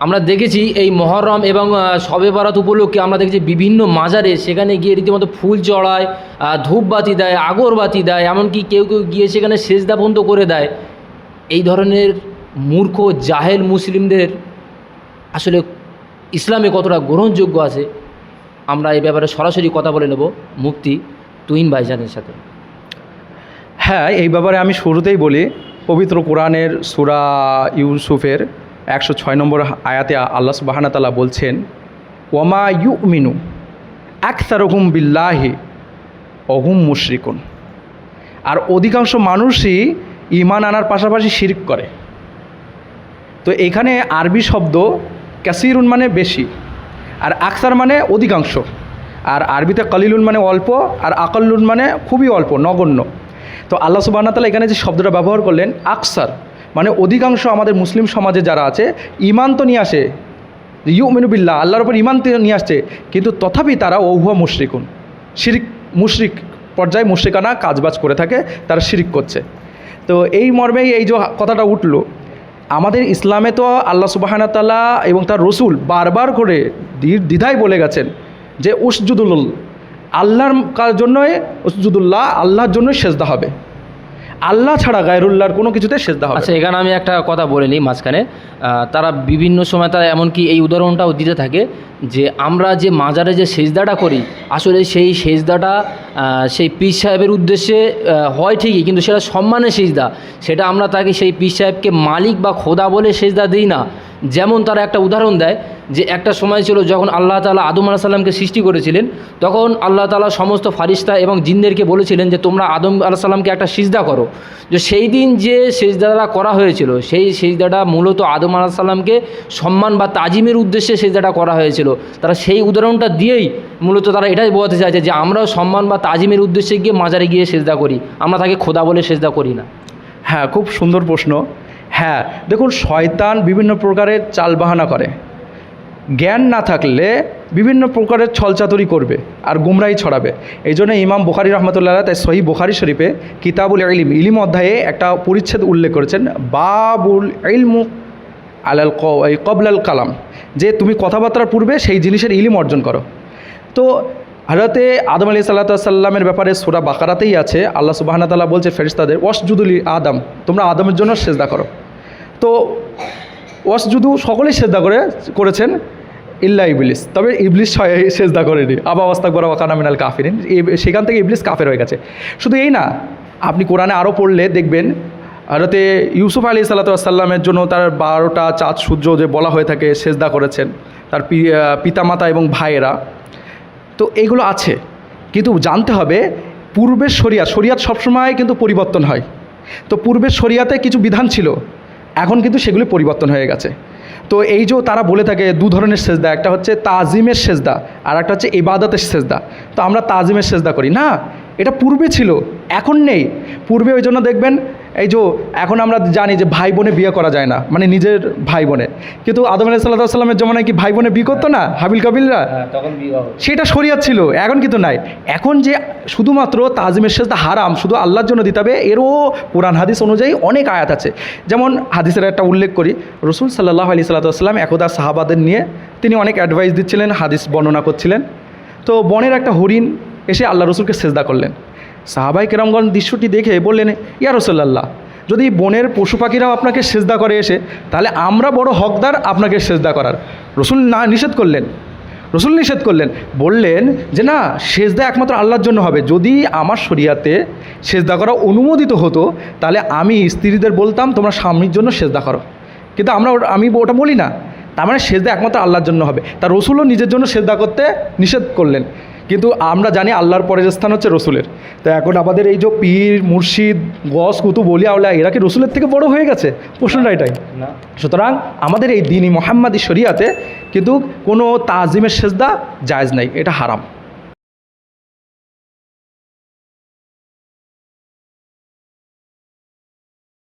আমরা দেখেছি এই মহরম এবং শবে বরাত উপলক্ষে আমরা দেখেছি বিভিন্ন মাজারে সেখানে গিয়ে রীতিমতো ফুল চড়ায়, ধূপবাতি দেয়, আগরবাতি দেয়, এমনকি কেউ কেউ গিয়ে সেখানে সেজদা পর্যন্ত করে দেয়। এই ধরনের মূর্খ জাহেল মুসলিমদের আসলে ইসলামে কতটা গ্রহণযোগ্য আছে আমরা এই ব্যাপারে সরাসরি কথা বলে নেব মুফতি তুহিন ভাইজানের সাথে। হ্যাঁ, এই ব্যাপারে আমি শুরুতেই বলি, পবিত্র কোরআনের সূরা ইউসুফের 106 নম্বর আয়াতে আল্লাহ সুবহানাহু ওয়া তাআলা বলছেন, ওয়ামা ইউমিনু আকসারুহুম বিল্লাহি ওয়া হুম মুশরিকুন। আর অধিকাংশ মানুষই ঈমান আনার পাশাপাশি শিরক করে। তো এখানে আরবি শব্দ কাসিরুন মানে বেশি, আর আকসার মানে অধিকাংশ, আর আরবিতে কলিলুন মানে অল্প, আর আকাল্লুন মানে খুবই অল্প, নগণ্য। তো আল্লাহ সুবহানাহু ওয়া তাআলা এখানে যে শব্দটা ব্যবহার করলেন আকসার, মানে অধিকাংশ আমাদের মুসলিম সমাজে যারা আছে ঈমান তো নিয়ে আসে, ইউমিনু বিল্লাহ, আল্লাহর উপর ঈমান নিয়ে আসছে, কিন্তু তথাপি তারা ওহুয়া মুশরিকুন, শিরিক, মুশরিক পর্যায়ে মুশরিকানা কাজবাজ করে থাকে, তারা শিরিক করছে। তো এই মর্মেই এই যে কথাটা উঠলো, আমাদের ইসলামে তো আল্লাহ সুবহানাহু ওয়া তাআলা এবং তার রসুল বারবার করে দ্বিধায় বলে গেছেন যে উসজুদুল আল্লাহর জন্যই, উসজুদুল্লাহ আল্লাহর জন্যই সেজদা হবে, আল্লাহ ছাড়া গায়রুল্লাহর কোনো কিছুতে সেজদা হবে। আচ্ছা, এখানে আমি একটা কথা বলে নিই মাঝখানে। তারা বিভিন্ন সময় তারা এমনকি এই উদাহরণটাও দিতে থাকে যে আমরা যে মাজারে যে সেজদাটা করি, আসলে সেই সেজদাটা সেই পীর সাহেবের উদ্দেশ্যে হয় ঠিকই, কিন্তু সেটা সম্মানের সেজদা, সেটা আমরা তাকে সেই পীর সাহেবকে মালিক বা খোদা বলে সেজদা দিই না। যেমন তারা একটা উদাহরণ দেয় যে একটা সময় ছিল যখন আল্লাহ তাআলা আদম আলাইহিস সালামকে সৃষ্টি করেছিলেন, তখন আল্লাহ তাআলা সমস্ত ফারিস্তা এবং জিনদেরকে বলেছিলেন যে তোমরা আদম আলাইহিস সালামকে একটা সিজদা করো। যে সেই দিন যে সিজদাটা করা হয়েছিল, সেই সিজদাটা মূলত আদম আলাইহিস সালামকে সম্মান বা তাজিমের উদ্দেশ্যে সিজদাটা করা হয়েছিল। তারা সেই উদাহরণটা দিয়েই মূলত তারা এটাই বোঝাতে চাইছে যে আমরাও সম্মান বা তাজিমের উদ্দেশ্যে গিয়ে মাজারে গিয়ে সিজদা করি, আমরা তাকে খোদা বলে সিজদা করি না। হ্যাঁ, খুব সুন্দর প্রশ্ন। হ্যাঁ, দেখুন, শয়তান বিভিন্ন প্রকারের চালবাহানা করে, জ্ঞান না থাকলে বিভিন্ন প্রকারের ছলচাতুরি করবে আর গুমরাহি ছড়াবে। এই জন্য ইমাম বুখারী রাহমাতুল্লাহ আলাইহি তাই সহিহ বুখারী শরীফে কিতাবুল ইলম, ইলম অধ্যায়ে একটা পরিচ্ছেদ উল্লেখ করেছেন, বাবুল ইলমু আলাল কবলাল কালাম, যে তুমি কথাবার্তার পূর্বে সেই জিনিসের ইলম অর্জন করো। তো হযরতে আদম আলাইহিস সালামের ব্যাপারে সূরা বাকারাতেই আছে, আল্লাহ সুবহানাহু ওয়া তাআলা বলছে ফেরেশতাদের ওয়াসজুদুলি আদম, তোমরা আদমের জন্য সেজদা করো। তো ওয়াসজুদু সকলেই সেজদা করেছেন ইল্লা ইবলিস, তবে ইবলিস সেজদা করেনি, আবা ওয়াস্তাকবারা ওয়া কানা মিনাল কাফিরিন, সেখান থেকে ইবলিস কাফের হয়ে গেছে। শুধু এই না, আপনি কোরআনে আরও পড়লে দেখবেন হযরতে ইউসুফ আলাইহিস সালামের জন্য তার 12টা চাঁদ সূর্য যে বলা হয়ে থাকে সেজদা করেছেন, তার পিতামাতা এবং ভাইয়েরা। তো এইগুলো আছে, কিন্তু জানতে হবে পূর্বের শরিয়াত সবসময় কিন্তু পরিবর্তন হয়। তো পূর্বের শরিয়াতে কিছু বিধান ছিল, এখন কিন্তু সেগুলি পরিবর্তন হয়ে গেছে। তো এই যে তারা বলে থাকে দু ধরনের সেজদা, একটা হচ্ছে তাজিমের সেজদা আর একটা হচ্ছে ইবাদতের সেজদা। তো আমরা তাজিমের সেজদা করি না, এটা পূর্বে ছিল, এখন নেই। পূর্বে ওই জন্য দেখবেন এই যে এখন আমরা জানি যে ভাই বোনে বিয়ে করা যায় না, মানে নিজের ভাই বোনে, কিন্তু আদম আলাইহিস সালামের জমানায় কি ভাই বোনে বিয়ে করতো না, হাবিল কাবিলরা? তখন বিবাহ, সেটা শরিয়াত ছিল, এখন কিন্তু নাই। এখন যে শুধুমাত্র তাজিমের সেজদা হারাম, শুধু আল্লাহর জন্য দিতে হবে, এরও কোরআন হাদিস অনুযায়ী অনেক আয়াত আছে। যেমন হাদিসের একটা উল্লেখ করি, রাসূল সাল্লাল্লাহু আলাইহি সাল্লাম একদা সাহাবাদের নিয়ে তিনি অনেক অ্যাডভাইস দিচ্ছিলেন, হাদিস বর্ণনা করছিলেন। তো বনের একটা হরিণ এসে আল্লাহ রসুলকে সেজদা করলেন। সাহাবাই কেরামগণ দৃশ্যটি দেখে বললেন, ইয়া রাসূলুল্লাহ, যদি বনের পশু পাখিরাও আপনাকে সেজদা করে এসে, তাহলে আমরা বড় হকদার আপনাকে সেজদা করার। রসুল নিষেধ করলেন, বললেন যে না, সেজদা একমাত্র আল্লাহর জন্য হবে। যদি আমার শরিয়াতে সেজদা করা অনুমোদিত হতো, তাহলে আমি স্ত্রীদের বলতাম তোমরা স্বামীর জন্য সেজদা করো, কিন্তু আমি ওটা বলি না। তার মানে সেজদা একমাত্র আল্লাহর জন্য হবে। তা রসুলও নিজের জন্য সেজদা করতে নিষেধ করলেন, কিন্তু আমরা জানি আল্লাহর পরের স্থান হচ্ছে রসুলের। তো এখন আমাদের এই যে পীর মুর্শিদ গস কুতুব ওলিয়া আউলিয়া, এরা কি রসুলের থেকে বড় হয়ে গেছে? প্রশ্নটা এটাই না। সুতরাং আমাদের এই দ্বীন-ই মুহাম্মাদি শরিয়াতে কিন্তু কোনো তাজিমের সেজদা জায়েজ নাই, এটা হারাম।